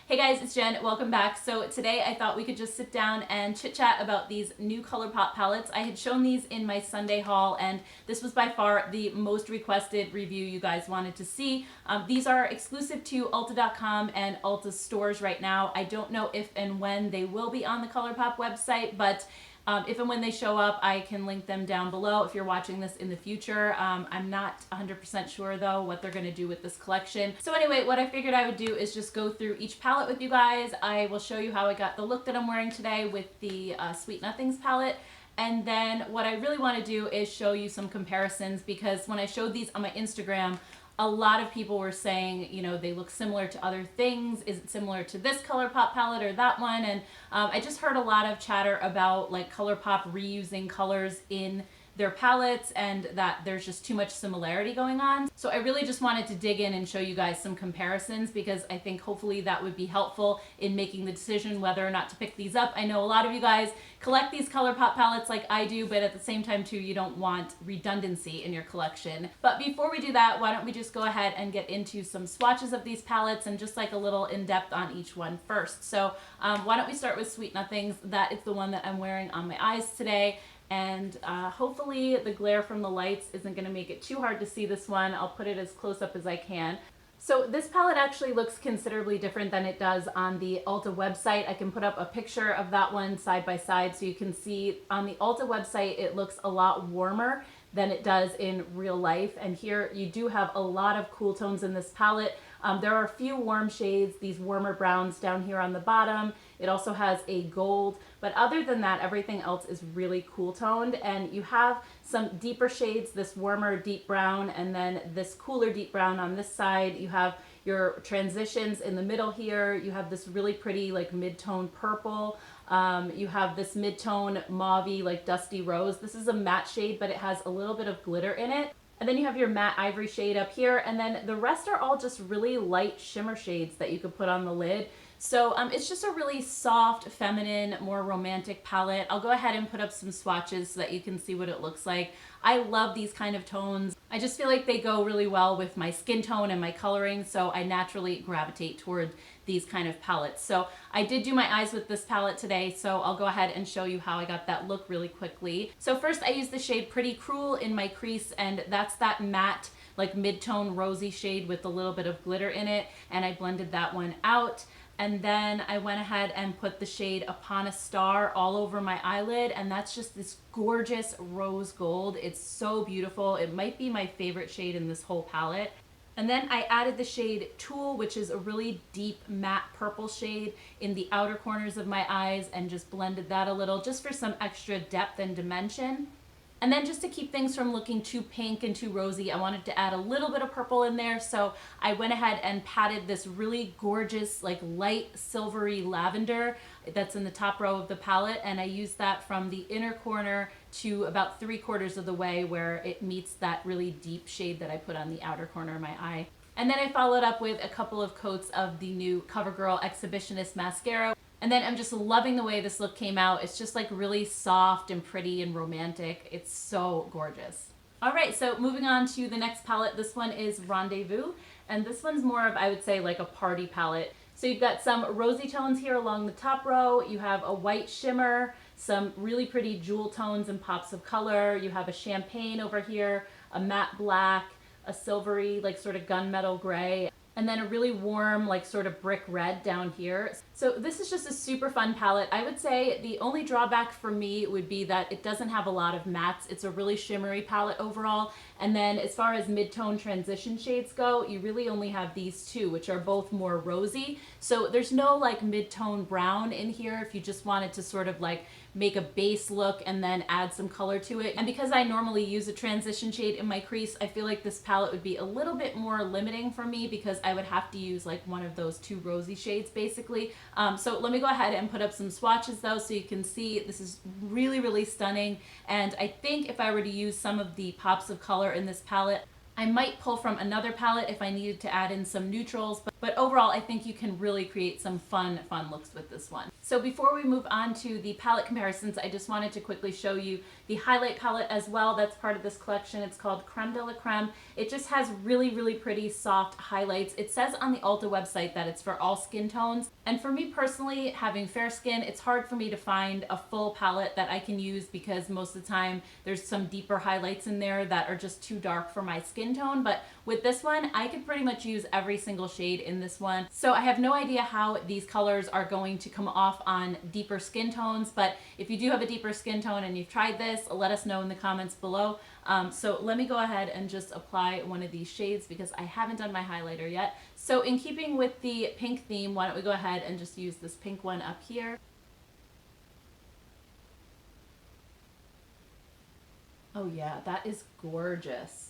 Hey guys, it's Jen. Welcome back. So today I thought we could just sit down and chit chat about these new Colourpop palettes. I had shown these in my Sunday haul and this was by far the most requested review you guys wanted to see. These are exclusive to Ulta.com and Ulta stores right now. I don't know if and when they will be on the Colourpop website, but if and when they show up, I can link them down below if you're watching this in the future. I'm not 100% sure though what they're going to do with this collection. So anyway, what I figured I would do is just go through each palette with you guys. I will show you how I got the look that I'm wearing today with the Sweet Nothings palette. And then what I really want to do is show you some comparisons, because when I showed these on my Instagram, a lot of people were saying, you know, they look similar to other things. Is it similar to this Colourpop palette or that one? And I just heard a lot of chatter about like Colourpop reusing colors in their palettes and that there's just too much similarity going on. So I really just wanted to dig in and show you guys some comparisons, because I think hopefully that would be helpful in making the decision whether or not to pick these up. I know a lot of you guys collect these Colourpop palettes like I do, but at the same time too, you don't want redundancy in your collection. But before we do that, why don't we just go ahead and get into some swatches of these palettes and just like a little in-depth on each one first. So why don't we start with Sweet Nothings? That is the one that I'm wearing on my eyes today. And hopefully the glare from the lights isn't going to make it too hard to see this one. I'll put it as close up as I can. So this palette actually looks considerably different than it does on the Ulta website. I can put up a picture of that one side by side so you can see on the Ulta website it looks a lot warmer than it does in real life. And here you do have a lot of cool tones in this palette. There are a few warm shades, these warmer browns down here on the bottom. It also has a gold, but other than that, everything else is really cool toned. And you have some deeper shades, this warmer deep brown, and then this cooler deep brown on this side. You have your transitions in the middle here. You have this really pretty like mid-tone purple. You have this mid-tone mauve-y like dusty rose. This is a matte shade, but it has a little bit of glitter in it. And then you have your matte ivory shade up here, and then the rest are all just really light shimmer shades that you could put on the lid. So it's just a really soft, feminine, more romantic palette. I'll go ahead and put up some swatches so that you can see what it looks like. I love these kind of tones. I just feel like they go really well with my skin tone and my coloring, so I naturally gravitate toward these kind of palettes. So I did do my eyes with this palette today, so I'll go ahead and show you how I got that look really quickly. So first I used the shade Pretty Cruel in my crease, and that's that matte, like mid-tone rosy shade with a little bit of glitter in it, and I blended that one out. And then I went ahead and put the shade Upon a Star all over my eyelid, and that's just this gorgeous rose gold. It's so beautiful. It might be my favorite shade in this whole palette. And then I added the shade Tulle, which is a really deep matte purple shade, in the outer corners of my eyes, and just blended that a little just for some extra depth and dimension. And then just to keep things from looking too pink and too rosy, I wanted to add a little bit of purple in there. So I went ahead and patted this really gorgeous, like light silvery lavender that's in the top row of the palette. And I used that from the inner corner to about 3/4 of the way where it meets that really deep shade that I put on the outer corner of my eye. And then I followed up with a couple of coats of the new CoverGirl Exhibitionist mascara. And then I'm just loving the way this look came out. It's just like really soft and pretty and romantic. It's so gorgeous. All right, so moving on to the next palette. This one is Rendezvous, and this one's more of, I would say, like a party palette. So you've got some rosy tones here along the top row. You have a white shimmer, some really pretty jewel tones and pops of color. You have a champagne over here, a matte black, a silvery, like sort of gunmetal gray, and then a really warm, like sort of brick red down here. So this is just a super fun palette. I would say the only drawback for me would be that it doesn't have a lot of mattes. It's a really shimmery palette overall. And then as far as mid-tone transition shades go, you really only have these two, which are both more rosy. So there's no like mid-tone brown in here if you just wanted to sort of like make a base look and then add some color to it. And because I normally use a transition shade in my crease, I feel like this palette would be a little bit more limiting for me, because I would have to use like one of those two rosy shades basically. So let me go ahead and put up some swatches though, so you can see this is really, really stunning. And I think if I were to use some of the pops of color in this palette, I might pull from another palette if I needed to add in some neutrals, but overall I think you can really create some fun looks with this one. So before we move on to the palette comparisons, I just wanted to quickly show you the highlight palette as well. That's part of this collection. It's called Creme de la Creme. It just has really pretty soft highlights. It says on the Ulta website that it's for all skin tones, and for me personally, having fair skin, it's hard for me to find a full palette that I can use because most of the time there's some deeper highlights in there that are just too dark for my skin tone. But with this one, I could pretty much use every single shade in this one. So I have no idea how these colors are going to come off on deeper skin tones, but if you do have a deeper skin tone and you've tried this, let us know in the comments below. So let me go ahead and just apply one of these shades because I haven't done my highlighter yet. So in keeping with the pink theme, why don't we go ahead and just use this pink one up here. Oh yeah, that is gorgeous.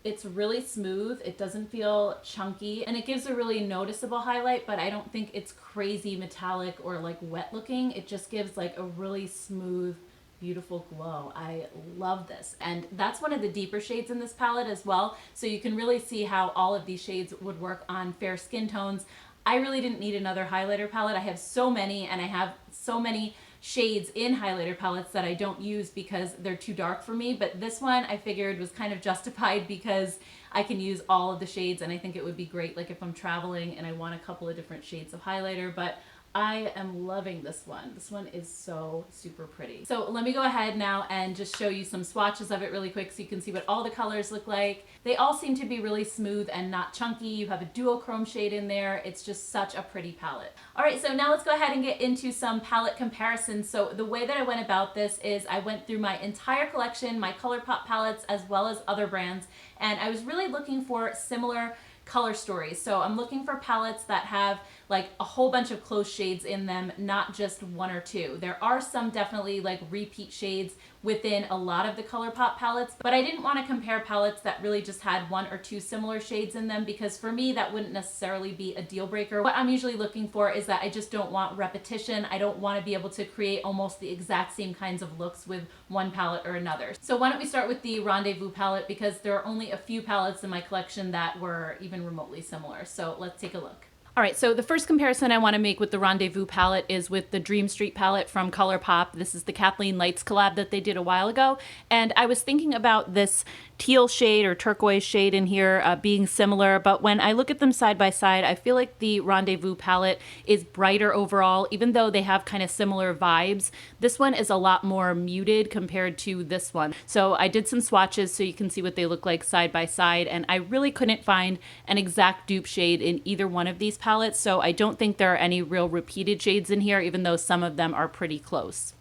It's really smooth, it doesn't feel chunky, and it gives a really noticeable highlight, but I don't think it's crazy metallic or like wet looking. It just gives like a really smooth, beautiful glow. I love this. And that's one of the deeper shades in this palette as well, so you can really see how all of these shades would work on fair skin tones. I really didn't need another highlighter palette. I have so many, and I have so many shades in highlighter palettes that I don't use because they're too dark for me, but this one I figured was kind of justified because I can use all of the shades, and I think it would be great like if I'm traveling and I want a couple of different shades of highlighter. But I am loving this one. This one is so super pretty. So let me go ahead now and just show you some swatches of it really quick so you can see what all the colors look like. They all seem to be really smooth and not chunky. You have a duochrome shade in there. It's just such a pretty palette. All right, so now let's go ahead and get into some palette comparisons. So the way that I went about this is I went through my entire collection, my Colourpop palettes, as well as other brands, and I was really looking for similar color stories. So I'm looking for palettes that have like a whole bunch of close shades in them, not just one or two. There are some definitely like repeat shades within a lot of the Colourpop palettes, but I didn't want to compare palettes that really just had one or two similar shades in them because for me that wouldn't necessarily be a deal breaker. What I'm usually looking for is that I just don't want repetition. I don't want to be able to create almost the exact same kinds of looks with one palette or another. So why don't we start with the Rendezvous palette because there are only a few palettes in my collection that were even remotely similar. So let's take a look. All right, so the first comparison I want to make with the Rendezvous palette is with the Dream Street palette from Colourpop. This is the Kathleen Lights collab that they did a while ago, and I was thinking about this teal shade or turquoise shade in here being similar, but when I look at them side by side, I feel like the Rendezvous palette is brighter overall, even though they have kind of similar vibes. This one is a lot more muted compared to this one. So I did some swatches so you can see what they look like side by side, and I really couldn't find an exact dupe shade in either one of these palettes, so I don't think there are any real repeated shades in here, even though some of them are pretty close.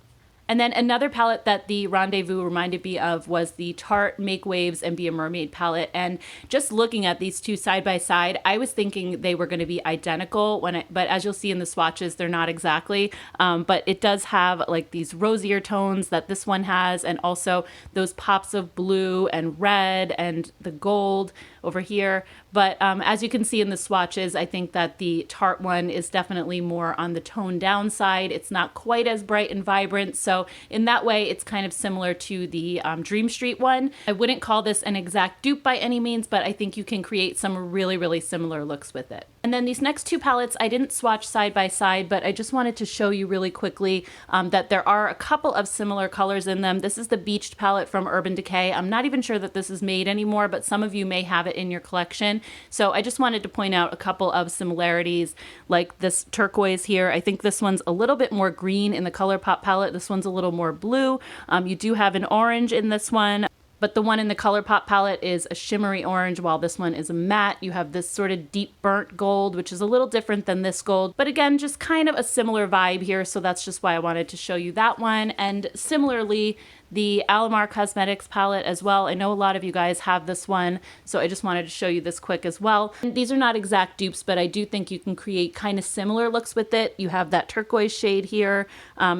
And then another palette that the Rendezvous reminded me of was the Tarte Make Waves and Be a Mermaid palette. And just looking at these two side by side, I was thinking they were going to be identical, but as you'll see in the swatches, they're not exactly. But it does have like these rosier tones that this one has, and also those pops of blue and red and the gold over here. But as you can see in the swatches, I think that the Tarte one is definitely more on the toned down side. It's not quite as bright and vibrant. So in that way, it's kind of similar to the Dream Street one. I wouldn't call this an exact dupe by any means, but I think you can create some really similar looks with it. And then these next two palettes, I didn't swatch side by side, but I just wanted to show you really quickly that there are a couple of similar colors in them. This is the Beached palette from Urban Decay. I'm not even sure that this is made anymore, but some of you may have it in your collection. So I just wanted to point out a couple of similarities, like this turquoise here. I think this one's a little bit more green in the Colourpop palette. This one's a little more blue. You do have an orange in this one, but the one in the Colourpop palette is a shimmery orange, while this one is a matte. You have this sort of deep burnt gold, which is a little different than this gold, but again, just kind of a similar vibe here. So that's just why I wanted to show you that one. And similarly, the Alomar Cosmetics palette as well. I know a lot of you guys have this one, so I just wanted to show you this quick as well. And these are not exact dupes, but I do think you can create kind of similar looks with it. You have that turquoise shade here.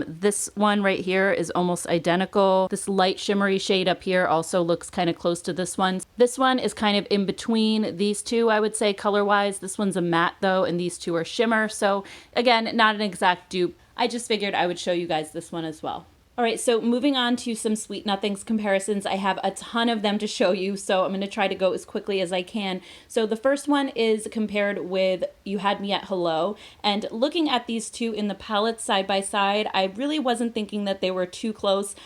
This one right here is almost identical. This light shimmery shade up here also looks kind of close to this one. This one is kind of in between these two, I would say, color-wise. This one's a matte though, and these two are shimmer. So again, not an exact dupe. I just figured I would show you guys this one as well. All right, so moving on to some Sweet Nothings comparisons. I have a ton of them to show you, so I'm going to try to go as quickly as I can. So the first one is compared with You Had Me at Hello, and looking at these two in the palettes side by side, I really wasn't thinking that they were too close.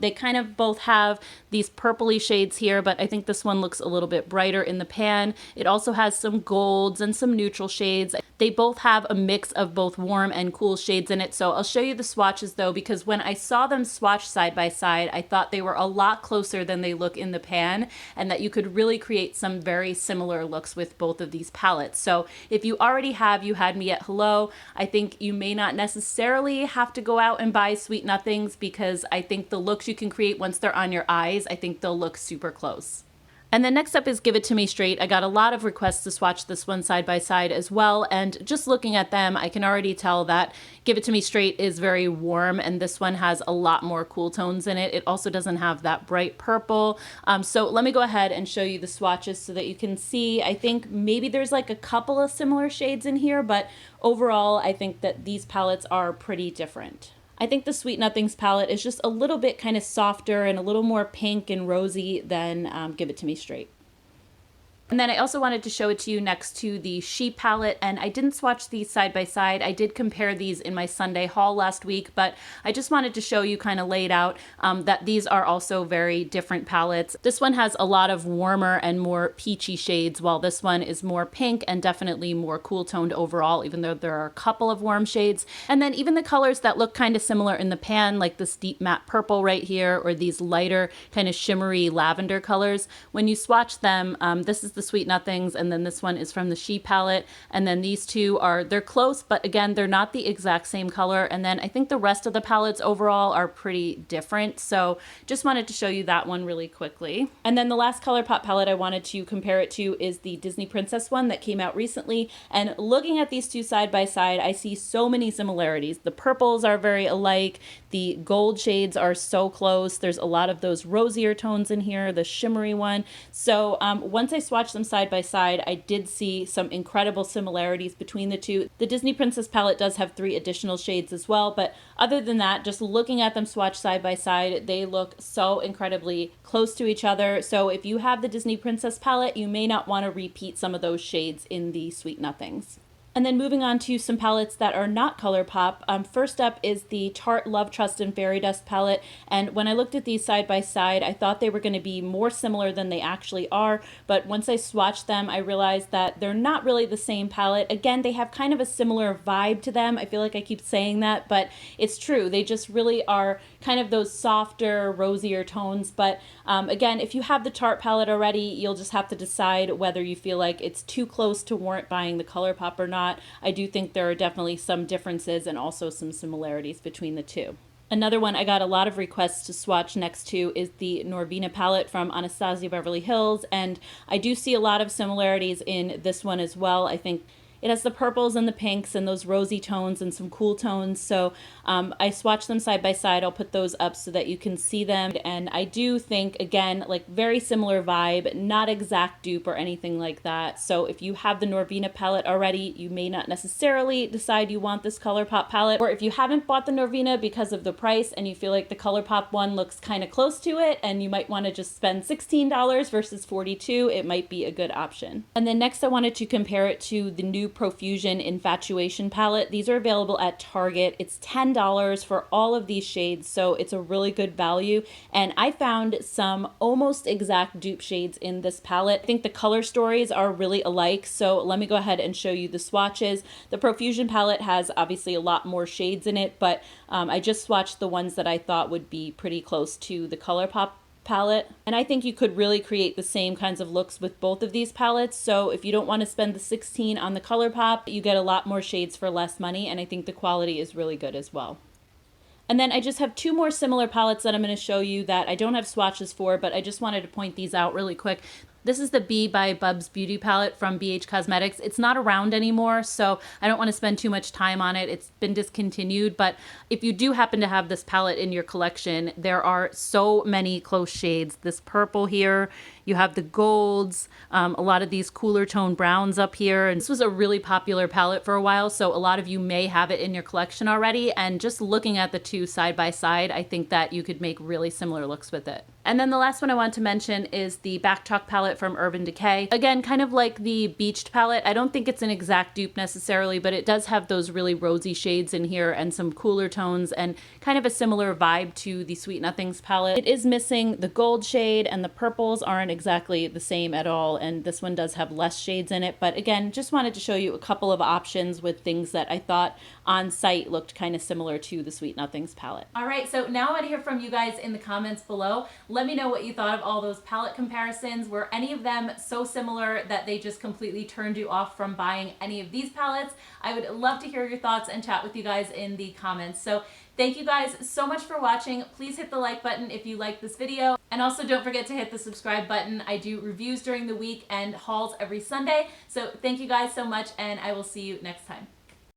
They kind of both have these purpley shades here, but I think this one looks a little bit brighter in the pan. It also has some golds and some neutral shades. They both have a mix of both warm and cool shades in it, so I'll show you the swatches though, because when I saw them swatch side by side, I thought they were a lot closer than they look in the pan, and that you could really create some very similar looks with both of these palettes. So if you already have You Had Me at Hello, I think you may not necessarily have to go out and buy Sweet Nothings, because I think the looks you can create once they're on your eyes, I think they'll look super close. And then next up is Give It To Me Straight. I got a lot of requests to swatch this one side by side as well, and just looking at them, I can already tell that Give It To Me Straight is very warm, and this one has a lot more cool tones in it. It also doesn't have that bright purple. So let me go ahead and show you the swatches so that you can see. I think maybe there's like a couple of similar shades in here, but overall, I think that these palettes are pretty different. I think the Sweet Nothings palette is just a little bit kind of softer and a little more pink and rosy than Give It To Me Straight. And then I also wanted to show it to you next to the She palette, and I didn't swatch these side by side. I did compare these in my Sunday haul last week, but I just wanted to show you kind of laid out that these are also very different palettes. This one has a lot of warmer and more peachy shades, while this one is more pink and definitely more cool toned overall, even though there are a couple of warm shades. And then even the colors that look kind of similar in the pan, like this deep matte purple right here, or these lighter kind of shimmery lavender colors, when you swatch them, this is the Sweet Nothings, and then this one is from the She palette, and then these two they're close, but again, they're not the exact same color. And then I think the rest of the palettes overall are pretty different, so just wanted to show you that one really quickly. And then the last Colourpop palette I wanted to compare it to is the Disney Princess one that came out recently, and looking at these two side by side, I see so many similarities. The purples are very alike, the gold shades are so close, there's a lot of those rosier tones in here, the shimmery one. So once I swatched them side by side, I did see some incredible similarities between the two. The Disney Princess palette does have 3 additional shades as well, but other than that, just looking at them swatched side by side, they look so incredibly close to each other. So if you have the Disney Princess palette, you may not want to repeat some of those shades in the Sweet Nothings. And then moving on to some palettes that are not Colourpop. First up is the Tarte Love, Trust, and Fairy Dust palette. And when I looked at these side by side, I thought they were going to be more similar than they actually are. But once I swatched them, I realized that they're not really the same palette. Again, they have kind of a similar vibe to them. I feel like I keep saying that, but it's true. They just really are kind of those softer, rosier tones. But again, if you have the Tarte palette already, you'll just have to decide whether you feel like it's too close to warrant buying the Colourpop or not. I do think there are definitely some differences and also some similarities between the two. Another one I got a lot of requests to swatch next to is the Vina palette from Anastasia Beverly Hills, and I do see a lot of similarities in this one as well. I think it has the purples and the pinks and those rosy tones and some cool tones. So I swatched them side by side. I'll put those up so that you can see them. And I do think, again, like very similar vibe, not exact dupe or anything like that. So if you have the Vina palette already, you may not necessarily decide you want this Colourpop palette. Or if you haven't bought the Vina because of the price and you feel like the Colourpop one looks kind of close to it and you might want to just spend $16 versus $42, it might be a good option. And then next I wanted to compare it to the new Profusion Infatuation palette. These are available at Target. It's $10 for all of these shades, so it's a really good value. And I found some almost exact dupe shades in this palette. I think the color stories are really alike, so let me go ahead and show you the swatches. The Profusion palette has obviously a lot more shades in it, but I just swatched the ones that I thought would be pretty close to the Colourpop palette, and I think you could really create the same kinds of looks with both of these palettes. So if you don't want to spend the $16 on the Colourpop, you get a lot more shades for less money, and I think the quality is really good as well. And then I just have 2 more similar palettes that I'm going to show you that I don't have swatches for, but I just wanted to point these out really quick. This is the B by BubzBeauty Palette from BH Cosmetics. It's not around anymore, so I don't want to spend too much time on it. It's been discontinued, but if you do happen to have this palette in your collection, there are so many close shades. This purple here, you have the golds, a lot of these cooler tone browns up here. And this was a really popular palette for a while, so a lot of you may have it in your collection already. And just looking at the two side by side, I think that you could make really similar looks with it. And then the last one I want to mention is the Back Talk palette from Urban Decay. Again, kind of like the Beached palette. I don't think it's an exact dupe necessarily, but it does have those really rosy shades in here and some cooler tones and kind of a similar vibe to the Sweet Nothings palette. It is missing the gold shade, and the purples aren't exactly the same at all, and this one does have less shades in it. But again, just wanted to show you a couple of options with things that I thought on site looked kind of similar to the Sweet Nothings palette. All right, so now I want to hear from you guys in the comments below. Let me know what you thought of all those palette comparisons. Were any of them so similar that they just completely turned you off from buying any of these palettes? I would love to hear your thoughts and chat with you guys in the comments. So thank you guys so much for watching. Please hit the like button if you liked this video. And also don't forget to hit the subscribe button. I do reviews during the week and hauls every Sunday. So thank you guys so much, and I will see you next time.